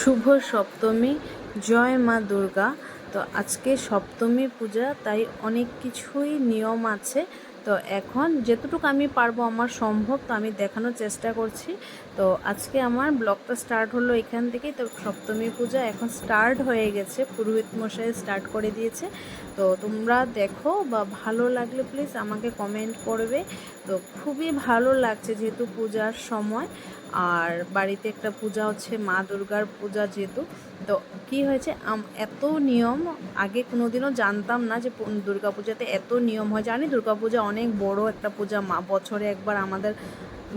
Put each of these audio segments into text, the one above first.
শুভ সপ্তমী, জয় মা দুর্গা। তো আজকে সপ্তমী পূজা, তাই অনেক কিছুই নিয়ম আছে। তো এখন যেতটুকু আমি পারবো আমার সম্ভব, তো আমি দেখানোর চেষ্টা করছি। তো আজকে আমার ব্লগটা স্টার্ট হলো এখান থেকেই। তো সপ্তমী পূজা এখন স্টার্ট হয়ে গেছে, পুরোহিত মশাই স্টার্ট করে দিয়েছে। তো তোমরা দেখো, বা ভালো লাগলে প্লিজ আমাকে কমেন্ট করবে। তো খুবই ভালো লাগছে যেহেতু পূজার সময়, আর বাড়িতে একটা পূজা হচ্ছে মা দুর্গার পূজা যেহেতু। তো কি হয়েছে, এত নিয়ম আগে কোনোদিনও জানতাম না যে দুর্গা পূজাতে এত নিয়ম হয়। জানি দুর্গা পূজা অনেক বড় একটা পূজা, বছরে একবার আমাদের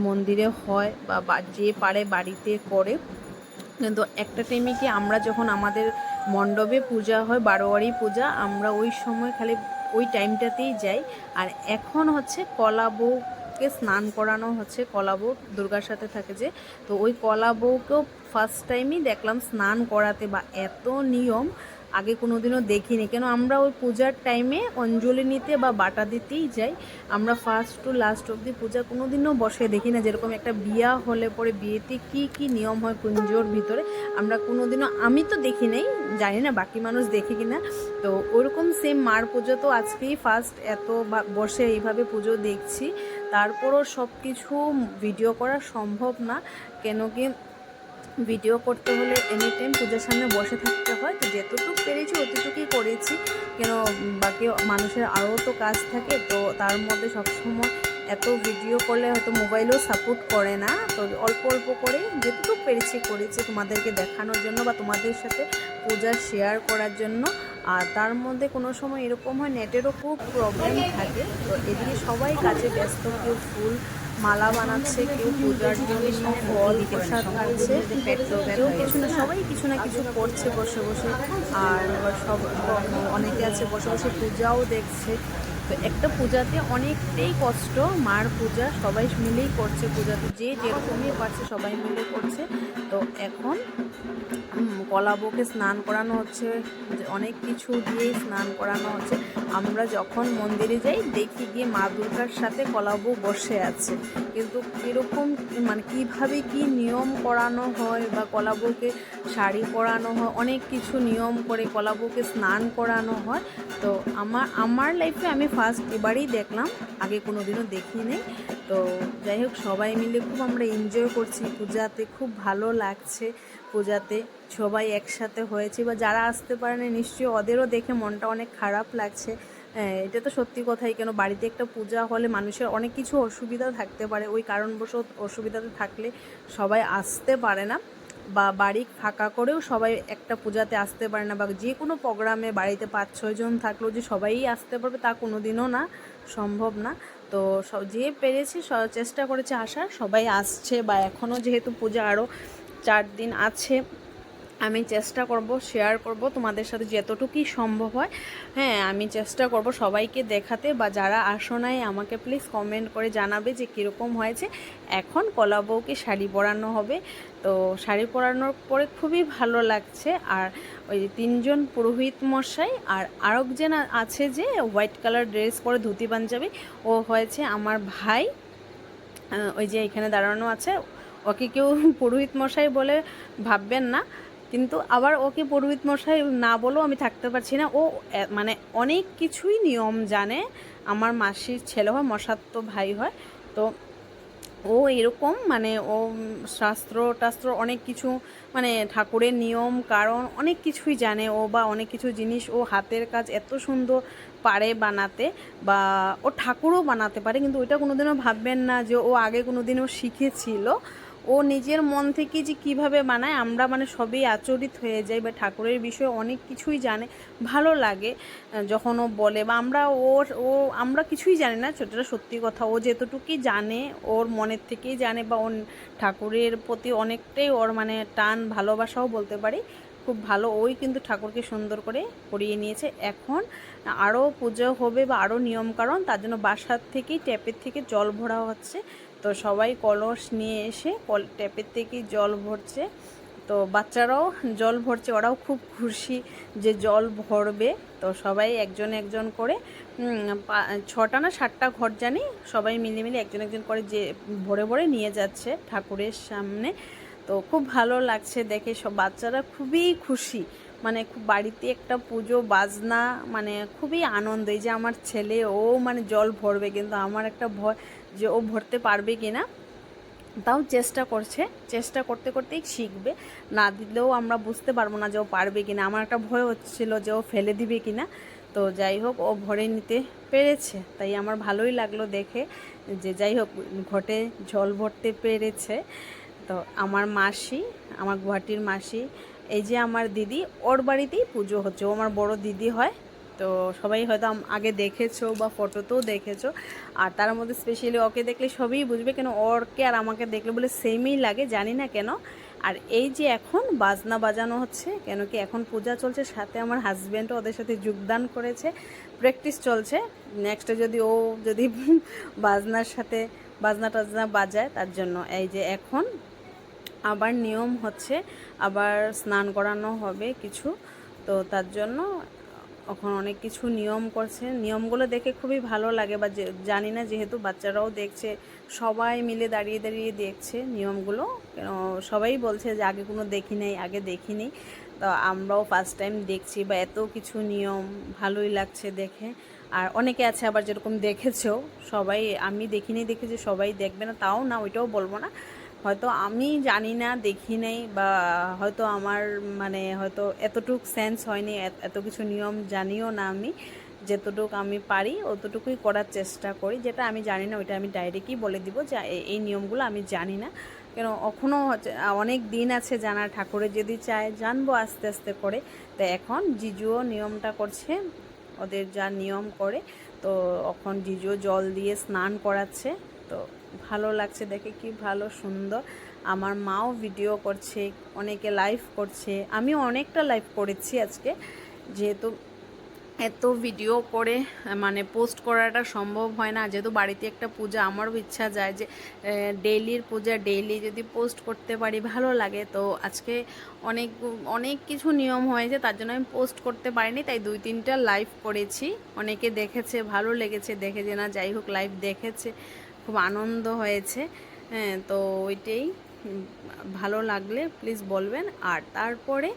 মন্দিরে হয়, বা যে পারে বাড়িতে করে। কিন্তু একটা টাইমে কি, আমরা যখন আমাদের মণ্ডপে পূজা হয়, বারোয়ারি পূজা, আমরা ওই সময় খালি ওই টাইমটাতেই যাই। আর এখন হচ্ছে কলা বউকে স্নান করানো হচ্ছে, কলা বউ দুর্গার সাথে থাকে যে, তো ওই কলা বউকেও ফার্স্ট টাইমই দেখলাম স্নান করাতে। বা এত নিয়ম আগে কোনোদিনও দেখিনি। কেন আমরা ওই পূজার টাইমে অঞ্জলি নিতে বা বাটা দিতেই যাই। আমরা ফার্স্ট টু লাস্ট অবধি পূজা কোনোদিনও বসে দেখি না। যেরকম একটা বিয়া হলে পরে বিয়েতে কি কি নিয়ম হয় কুঞ্জোর ভিতরে, আমরা কোনোদিনও, আমি তো দেখি নাই, জানি না বাকি মানুষ দেখে কিনা। তো ওরকম সেম মার পুজো তো আজকেই ফার্স্ট এত বসে এইভাবে পুজো দেখছি। তারপরও সব কিছু ভিডিও করা সম্ভব না, কেন কি ভিডিও করতে হলে এনি টাইম পূজার সামনে বসে থাকতে হয়। তো যেতটুকু পেরেছি অতটুকুই করেছি, কেন বাকি মানুষের আরও তো কাজ থাকে। তো তার মধ্যে সবসময় এত ভিডিও করলে হয়তো মোবাইলও সাপোর্ট করে না। তো অল্প অল্প করে যেটুকু পেরেছি করেছি তোমাদেরকে দেখানোর জন্য, বা তোমাদের সাথে পূজা শেয়ার করার জন্য। আর তার মধ্যে কোনো সময় এরকম হয় নেটেরও খুব প্রবলেম থাকে। তো এদিকে সবাই কাজে ব্যস্ত, কেউ ফুল মালা বানাচ্ছে, কেউ পূজার জন্য ফল প্রসাদ খাচ্ছে, কেউ কিছু না, সবাই কিছু না কিছু করছে বসে বসে। আর সব অনেকে আছে বসে বসে পূজাও দেখছে। তো একটা পূজাতে অনেকটাই কষ্ট, মার পূজা সবাই মিলেই করছে, পূজাতে যে যেরকমই পারছে সবাই মিলে করছে। তো এখন কলাবউকে স্নান করানো হচ্ছে, অনেক কিছু দিয়েই স্নান করানো হচ্ছে। আমরা যখন মন্দিরে যাই দেখি গিয়ে মা দুর্গার সাথে কলাবউ বসে আছে, কিন্তু কীরকম মানে কীভাবে কি নিয়ম করানো হয়, বা কলাবউকে শাড়ি পরানো হয়, অনেক কিছু নিয়ম করে কলাবউকে স্নান করানো হয়। তো আমার লাইফে আমি ফার্স্ট এবারই দেখলাম, আগে কোনো দিনও দেখিনি। তো যাই হোক, সবাই মিলে খুব আমরা এনজয় করছি পূজাতে, খুব ভালো লাগছে পূজাতে সবাই একসাথে হয়েছে। বা যারা আসতে পারেনি নিশ্চয়ই ওদেরও দেখে মনটা অনেক খারাপ লাগছে। এটা তো সত্যি কথাই, কেন বাড়িতে একটা পূজা হলে মানুষের অনেক কিছু অসুবিধা থাকতে পারে, ওই কারণবশত অসুবিধাতে থাকলে সবাই আসতে পারে না, বা বাড়ি ফাঁকা করেও সবাই একটা পূজাতে আসতে পারে না। বা যে কোনো প্রোগ্রামে বাড়িতে 5-6 জন থাকলেও যে সবাই আসতে পারবে তা কোনো দিনও না, সম্ভব না। তো যে পেরেছি চেষ্টা করেছে আসার, সবাই আসছে। বা এখনও যেহেতু পূজা আরও 4 দিন আছে, আমি চেষ্টা করব শেয়ার করব তোমাদের সাথে যতটুকুই সম্ভব হয়। হ্যাঁ, আমি চেষ্টা করব সবাইকে দেখাতে। বা যারা আসো নাই আমাকে প্লিজ কমেন্ট করে জানাবে যে কীরকম হয়েছে। এখন কলা বউকে শাড়ি পরানো হবে। তো শাড়ি পরানোর পরে খুবই ভালো লাগছে। আর ওই 3জন পুরোহিত মশাই, আর আরেকজন আছে যে হোয়াইট কালার ড্রেস পরে ধুতি পাঞ্জাবি, ও হয়েছে আমার ভাই। ওই যে এখানে দাঁড়ানো আছে, ওকে কেউ পুরোহিত মশাই বলে ভাববেন না, কিন্তু আবার ওকে পুরোহিত মশাই না বলেও আমি থাকতে পারছি না। ও মানে অনেক কিছুই নিয়ম জানে, আমার মাসির ছেলে হয়, মশাত্ত ভাই হয়। তো ও এরকম মানে ও শাস্ত্র টাস্ত্র অনেক কিছু, মানে ঠাকুরের নিয়ম কারণ অনেক কিছুই জানে ও। বা অনেক কিছু জিনিস ও হাতের কাজ এত সুন্দর পারে বানাতে, বা ও ঠাকুরও বানাতে পারে। কিন্তু ওইটা কোনোদিনও ভাববেন না যে ও আগে কোনোদিনও শিখেছিল। ও নিজের মন থেকে যে কিভাবে বানায়, আমরা মানে সবই আচরিত হয়ে যাই। বা ঠাকুরের বিষয়ে অনেক কিছুই জানে, ভালো লাগে যখন ও বলে। বা আমরা কিছুই জানি না, সেটা সত্যি কথা। ও যেতটুকুই জানে ওর মনের থেকেই জানে, বা ওর ঠাকুরের প্রতি অনেকটাই ওর মানে টান ভালোবাসাও বলতে পারি। খুব ভালো, ওই কিন্তু ঠাকুরকে সুন্দর করে করিয়ে নিয়েছে। এখন আরও পুজো হবে বা আরও নিয়মকানুন, তার জন্য বাসার থেকেই ট্যাপের থেকে জল ভরা হচ্ছে। তো সবাই কলস নিয়ে এসে ট্যাপের থেকেই জল ভরছে। তো বাচ্চারাও জল ভরছে, ওরাও খুব খুশি যে জল ভরবে। তো সবাই একজন একজন করে 6টা না 7টা ঘর জানি, সবাই মিলে মিলে একজন একজন করে যে ভরে ভরে নিয়ে যাচ্ছে ঠাকুরের সামনে। তো খুব ভালো লাগছে দেখে, সব বাচ্চারা খুবই খুশি, মানে খুব বাড়িতে একটা পুজো বাজনা, মানে খুবই আনন্দ। এই যে আমার ছেলে, ও মানে জল ভরবে, কিন্তু আমার একটা ভয় যে ও ভরতে পারবে কি না, তাও চেষ্টা করছে, চেষ্টা করতে করতেই শিখবে, না দিলেও আমরা বুঝতে পারবো না যে ও পারবে কি না। আমার একটা ভয় হচ্ছিল যে ও ফেলে দিবে কি না, তো যাই হোক ও ভরে নিতে পেরেছে, তাই আমার ভালোই লাগলো দেখে যে যাই হোক ঘটে জল ভরতে পেরেছে। তো আমার মাসি, আমার গুয়াহাটির মাসি, এই যে আমার দিদি, ওর বাড়িতেই পুজো হচ্ছে, ও আমার বড় দিদি হয়। তো সবাই হয়তো আগে দেখেছো বা ফটোতেও দেখেছো, আর তার মধ্যে স্পেশালি ওকে দেখলে সবই বুঝবে, কেন ওরকে আর আমাকে দেখলে বলে সেমই লাগে, জানি না কেন। আর এই যে এখন বাজনা বাজানো হচ্ছে, কেন কি এখন পূজা চলছে, সাথে আমার হাজব্যান্ডও ওদের সাথে যোগদান করেছে, প্র্যাকটিস চলছে। নেক্সটে যদি ও যদি বাজনার সাথে বাজনা টাজনা বাজায়, তার জন্য এই যে এখন আবার নিয়ম হচ্ছে, আবার স্নান করানো হবে কিছু, তো তার জন্য এখন অনেক কিছু নিয়ম করছে। নিয়মগুলো দেখে খুবই ভালো লাগে, বা জানি না, যেহেতু বাচ্চারাও দেখছে, সবাই মিলে দাঁড়িয়ে দাঁড়িয়ে দেখছে নিয়মগুলো, কেন সবাই বলছে যে আগে কোনো দেখি নাই, আগে দেখিনি, তো আমরাও ফার্স্ট টাইম দেখছি, বা এত কিছু নিয়ম ভালোই লাগছে দেখে। আর অনেকে আছে আবার যেরকম দেখেছো সবাই, আমি দেখিনি দেখে যে সবাই দেখবে না, তাও না, ওইটাও বলবো না, হয়তো আমি জানি না, দেখি নাই, বা হয়তো আমার মানে হয়তো এতটুক সেন্স হয়নি, এত কিছু নিয়ম জানিও না আমি, যতটুকু আমি পারি অতটুকুই করার চেষ্টা করি। যেটা আমি জানি না ওইটা আমি ডাইরেক্টই বলে দিব যে এই নিয়মগুলো আমি জানি না, কেন এখনও অনেক দিন আছে জানা, ঠাকুরের যদি চায় জানবো আস্তে আস্তে করে। তো এখন জিজুও নিয়মটা করছে, ওদের যা নিয়ম করে, তো এখন জিজুও জল দিয়ে স্নান করাচ্ছে, তো ভালো লাগছে দেখে, কি ভালো সুন্দর। আমার মাও ভিডিও করছে, অনেকে লাইভ করছে, আমিও অনেকটা লাইভ করেছি আজকে, যেহেতু এত ভিডিও করে মানে পোস্ট করাটা সম্ভব হয় না, যেহেতু বাড়িতে একটা পূজা, আমারও ইচ্ছা যায় যে ডেইলির পূজা ডেইলি যদি পোস্ট করতে পারি ভালো লাগে। তো আজকে অনেক অনেক কিছু নিয়ম হয়েছে, তার জন্য আমি পোস্ট করতে পারিনি, তাই 2-3টা লাইভ করেছি। অনেকে দেখেছে, ভালো লেগেছে দেখে, যে না যাই হোক লাইভ দেখেছে, খুব আনন্দ হয়েছে। হ্যাঁ, তো ওইটাই, ভালো লাগলে প্লিজ বলবেন। আর তারপরে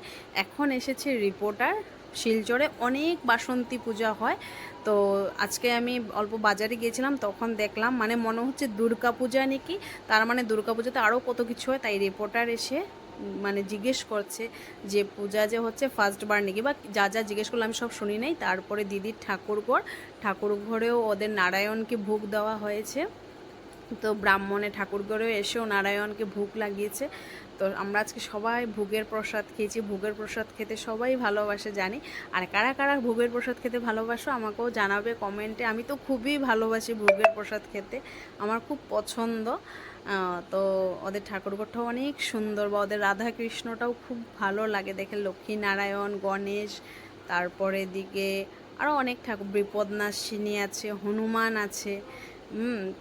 এখন এসেছে রিপোর্টার, শিলচরে অনেক বাসন্তী পূজা হয়, তো আজকে আমি অল্প বাজারে গিয়েছিলাম, তখন দেখলাম মানে মনে হচ্ছে দুর্গা পূজা নাকি, তার মানে দুর্গা পূজাতে আরও কত কিছু হয়, তাই রিপোর্টার এসে মানে জিজ্ঞেস করছে যে পূজা যে হচ্ছে ফার্স্টবার নাকি, বা যা যা জিজ্ঞেস করলো আমি সব শুনি নাই। তারপরে দিদির ঠাকুরঘরেও ওদের নারায়ণকে ভোগ দেওয়া হয়েছে, তো ব্রাহ্মণে ঠাকুরঘরেও এসেও নারায়ণকে ভোগ লাগিয়েছে। তো আমরা আজকে সবাই ভোগের প্রসাদ খেয়েছি, ভোগের প্রসাদ খেতে সবাই ভালোবাসে জানি। আর কারা কারা ভোগের প্রসাদ খেতে ভালোবাসো আমাকেও জানাবে কমেন্টে, আমি তো খুবই ভালোবাসি ভোগের প্রসাদ খেতে, আমার খুব পছন্দ। তো ওদের ঠাকুরঘরটাও অনেক সুন্দর, বা ওদের রাধাকৃষ্ণটাও খুব ভালো লাগে দেখে, লক্ষ্মী নারায়ণ, গণেশ, তারপরে দিকে আরও অনেক ঠাকুর, বিপদনাশিনী আছে, হনুমান আছে।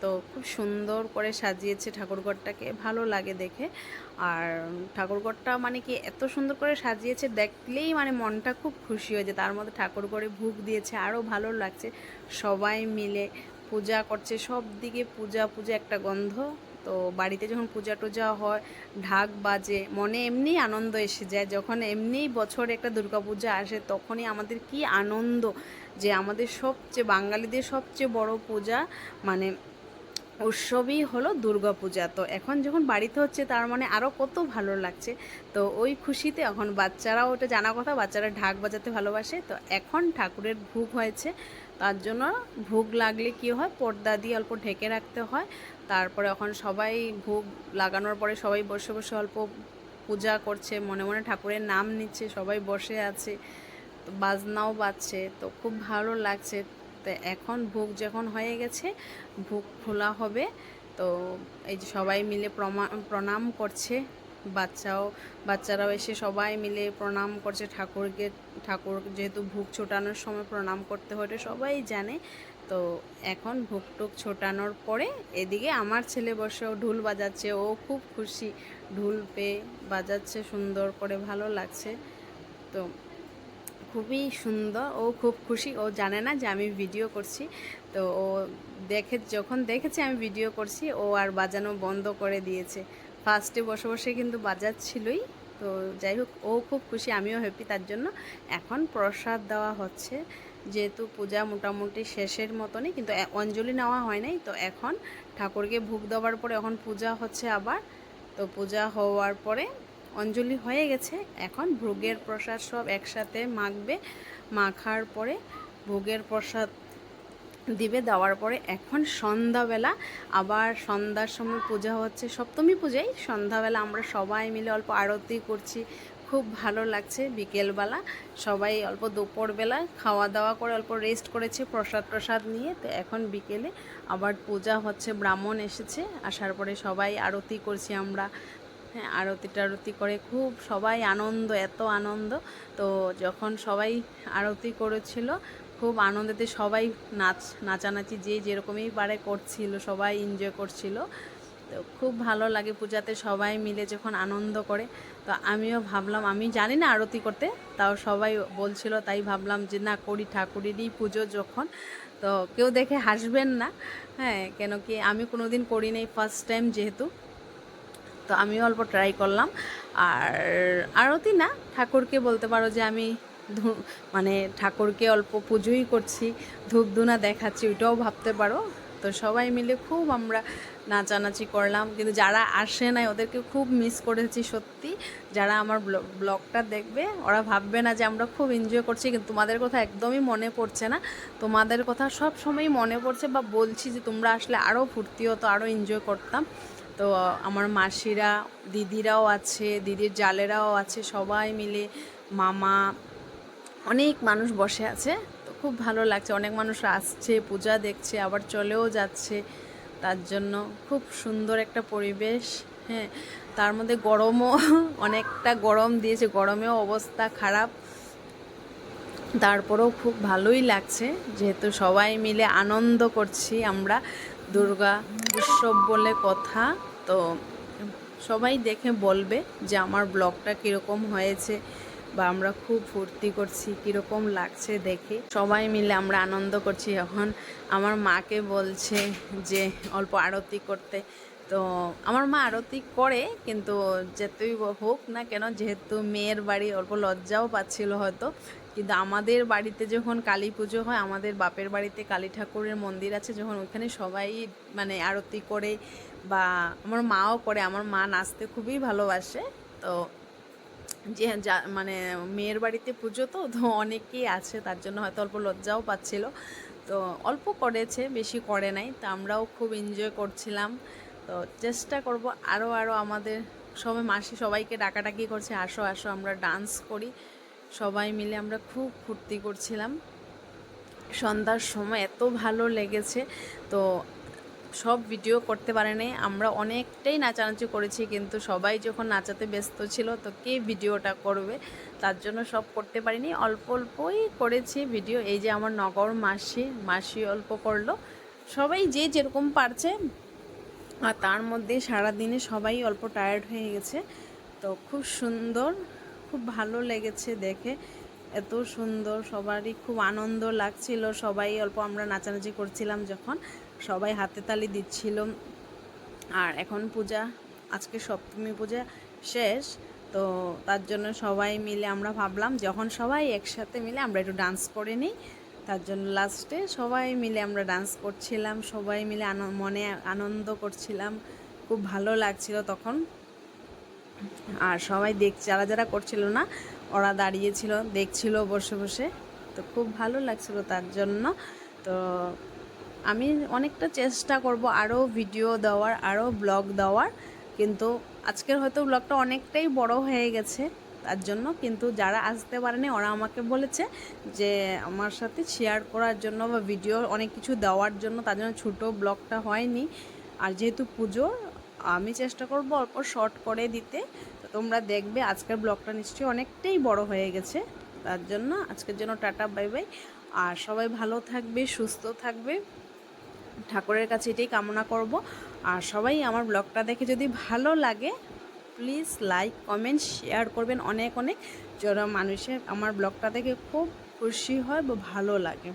তো খুব সুন্দর করে সাজিয়েছে ঠাকুরঘরটাকে, ভালো লাগে দেখে। আর ঠাকুরঘরটা মানে কি এত সুন্দর করে সাজিয়েছে, দেখলেই মানে মনটা খুব খুশি হয়েছে। তার মধ্যে ঠাকুরঘরে ভোগ দিয়েছে, আরও ভালো লাগছে, সবাই মিলে পূজা করছে, সব দিকে পূজা পূজা একটা গন্ধ। তো বাড়িতে যখন পূজা টুজা হয়, ঢাক বাজে, মনে এমনি আনন্দ এসে যায়, যখন এমনিই বছরে একটা দুর্গাপূজা আসে, তখনই আমাদের কি আনন্দ, যে আমাদের সবচেয়ে বাঙালিদের সবচেয়ে বড় পূজা মানে উৎসবই হলো দুর্গাপূজা। তো এখন যখন বাড়িতে হচ্ছে, তার মানে আরও কত ভালো লাগছে। তো ওই খুশিতে এখন বাচ্চারাও, ওটা জানা কথা, বাচ্চারা ঢাক বাজাতে ভালোবাসে। তো এখন ঠাকুরের ভোগ হয়েছে, তার জন্য ভোগ লাগলে কি হয়, পর্দা দিয়ে অল্প ঢেকে রাখতে হয়। তারপরে এখন সবাই ভোগ লাগানোর পরে সবাই বসে বসে অল্প পূজা করছে, মনে মনে ঠাকুরের নাম নিচ্ছে, সবাই বসে আছে, তো বাজনাও বাজছে, তো খুব ভালো লাগছে। তো এখন ভোগ যখন হয়ে গেছে, ভোগ খোলা হবে। তো এই যে সবাই মিলে প্রণাম করছে, বাচ্চারাও এসে সবাই মিলে প্রণাম করছে ঠাকুরকে। ঠাকুর যেহেতু ভোগ ছোটানোর সময় প্রণাম করতে হয়, সবাই জানে। তো এখন ভোগ টোক ছোটানোর পরে এদিকে আমার ছেলে বসেও ঢোল বাজাচ্ছে, ও খুব খুশি, ঢোল পেয়ে বাজাচ্ছে সুন্দর করে, ভালো লাগছে। তো খুবই সুন্দর, ও খুব খুশি, ও জানে না যে আমি ভিডিও করছি। তো ও যখন দেখেছে আমি ভিডিও করছি, ও আর বাজানো বন্ধ করে দিয়েছে, ফার্স্টে বসে বসে কিন্তু বাজাচ্ছিলই। তো যাই হোক, ও খুব খুশি, আমিও হ্যাপি তার জন্য। এখন প্রসাদ দেওয়া হচ্ছে, যেহেতু পূজা মোটামুটি শেষের মতনই, কিন্তু অঞ্জলি নেওয়া হয় নাই। তো এখন ঠাকুরকে ভোগ দেওয়ার পরে এখন পূজা হচ্ছে আবার। তো পূজা হওয়ার পরে অঞ্জলি হয়ে গেছে, এখন ভোগের প্রসাদ সব একসাথে মাখবে। মাখার পরে ভোগের প্রসাদ দিবে, দেওয়ার পরে এখন সন্ধ্যাবেলা আবার সন্ধ্যার সময় পূজা হচ্ছে, সপ্তমী পূজায় সন্ধ্যাবেলা আমরা সবাই মিলে অল্প আরতি করছি, খুব ভালো লাগছে। বিকেলবেলা সবাই অল্প দুপুরবেলা খাওয়া দাওয়া করে অল্প রেস্ট করেছি প্রসাদ নিয়ে। তো এখন বিকেলে আবার পূজা হচ্ছে, ব্রাহ্মণ এসেছে, আসার পরে সবাই আরতি করছি আমরা। হ্যাঁ, আরতি করে খুব সবাই আনন্দ, এত আনন্দ। তো যখন সবাই আরতি করেছিল খুব আনন্দেতে সবাই নাচানাচি যে যেরকমই পারে করছিল, সবাই এনজয় করছিল। তো খুব ভালো লাগে পূজাতে সবাই মিলে যখন আনন্দ করে। তো আমিও ভাবলাম, আমি জানি না আরতি করতে, তাও সবাই বলছিল, তাই ভাবলাম যে না করি, ঠাকুরেরই পুজো যখন। তো কেউ দেখে হাসবেন না, হ্যাঁ, কেন কি আমি কোনো দিন করি নাই, ফার্স্ট টাইম যেহেতু। তো আমিও অল্প ট্রাই করলাম। আর আরতি না, ঠাকুরকে বলতে পারো যে আমি মানে ঠাকুরকে অল্প পুজোই করছি, ধূপধুনা দেখাচ্ছি, ওইটাও ভাবতে পারো। তো সবাই মিলে খুব আমরা নাচানাচি করলাম, কিন্তু যারা আসে নাই ওদেরকে খুব মিস করেছি সত্যি। যারা আমার ব্লগটা দেখবে ওরা ভাববে না যে আমরা খুব এনজয় করছি, কিন্তু তোমাদের কথা একদমই মনে পড়ছে না। তোমাদের কথা সব সময় মনে পড়ছে, বা বলছি যে তোমরা আসলে আরও ফুর্তি হতো, আরও এনজয় করতাম। তো আমার মাসিরা, দিদিরাও আছে, দিদির জালেরাও আছে, সবাই মিলে, মামা, অনেক মানুষ বসে আছে। তো খুব ভালো লাগছে, অনেক মানুষ আসছে, পূজা দেখছে, আবার চলেও যাচ্ছে। তার জন্য খুব সুন্দর একটা পরিবেশ। হ্যাঁ, তার মধ্যে গরমও অনেকটা গরম দিয়েছে, গরমেও অবস্থা খারাপ। তারপরেও খুব ভালোই লাগছে, যেহেতু সবাই মিলে আনন্দ করছি আমরা। দুর্গা উৎসব বলে কথা। তো সবাই দেখে বলবে যে আমার ব্লগটা কীরকম হয়েছে, বা আমরা খুব ফুর্তি করছি, কীরকম লাগছে দেখে। সবাই মিলে আমরা আনন্দ করছি। এখন আমার মাকে বলছে যে অল্প আরতি করতে। তো আমার মা আরতি করে, কিন্তু যেতেই হোক না কেন, যেহেতু মেয়ের বাড়ি, অল্প লজ্জাও পাচ্ছিল হয়তো। কিন্তু আমাদের বাড়িতে যখন কালী পুজো হয়, আমাদের বাপের বাড়িতে কালী ঠাকুরের মন্দির আছে, যখন ওইখানে সবাই মানে আরতি করে, বা আমার মাও করে, আমার মা নাচতে খুবই ভালোবাসে। তো যে মানে মেয়ের বাড়িতে পুজো, তো অনেকেই আছে, তার জন্য হয়তো অল্প লজ্জাও পাচ্ছিল। তো অল্প করেছে, বেশি করে নাই। তো আমরাও খুব এনজয় করছিলাম। তো চেষ্টা করব আরও আমাদের সবাই, মাসি সবাইকে ডাকাডাকি করছে, আসো আসো আমরা ডান্স করি। সবাই মিলে আমরা খুব ফুর্তি করছিলাম সন্ধ্যার সময়, এত ভালো লেগেছে। তো সব ভিডিও করতে পারে নাই, আমরা অনেকটাই নাচানাচি করেছি, কিন্তু সবাই যখন নাচাতে ব্যস্ত ছিল, তো কে ভিডিওটা করবে, তার জন্য সব করতে পারিনি, অল্প অল্পই করেছি ভিডিও। এই যে আমার নগর মাসি অল্প করলো, সবাই যে যেরকম পারছে। আর তার মধ্যে সারাদিনে সবাই অল্প টায়ার্ড হয়ে গেছে। তো খুব সুন্দর, খুব ভালো লেগেছে দেখে, এত সুন্দর, সবারই খুব আনন্দ লাগছিল। সবাই অল্প আমরা নাচানাচি করছিলাম যখন, সবাই হাতে তালি দিচ্ছিল। আর এখন পূজা, আজকে সপ্তমী পূজা শেষ। তো তার জন্য সবাই মিলে আমরা ভাবলাম যখন সবাই একসাথে মিলে আমরা একটু ডান্স করে নিই। তার জন্য লাস্টে সবাই মিলে আমরা ডান্স করছিলাম, সবাই মিলে মনে আনন্দ করছিলাম, খুব ভালো লাগছিল তখন। আর সবাই যারা যারা করছিল না, ওরা দাঁড়িয়েছিল, দেখছিল বসে বসে। তো খুব ভালো লাগছিল তার জন্য। তো আমি অনেকটা চেষ্টা করব আরও ভিডিও দেওয়ার, আরও ব্লগ দেওয়ার, কিন্তু আজকের হয়তো ব্লগটা অনেকটাই বড় হয়ে গেছে তার জন্য। কিন্তু যারা আসতে পারেনি ওরা আমাকে বলেছে যে আমার সাথে শেয়ার করার জন্য, বা ভিডিও অনেক কিছু দেওয়ার জন্য, তার জন্য ছোটো ব্লগটা হয়নি। আর যেহেতু পুজো, আমি চেষ্টা করব অল্প শর্ট করে দিতে। তো তোমরা দেখবে আজকের ব্লগটা নিশ্চয়ই অনেকটাই বড় হয়ে গেছে। তার জন্য আজকের জন্য টাটা, বাই বাই। আর সবাই ভালো থাকবে, সুস্থ থাকবে, ঠাকুরের কাছে এটাই কামনা করব। আর সবাই আমার ব্লগটা দেখে যদি ভালো লাগে, প্লিজ লাইক, কমেন্ট, শেয়ার করবেন অনেক অনেক, যারা মানুষের আমার ব্লগটা দেখে খুব খুশি হয় বা ভালো লাগে।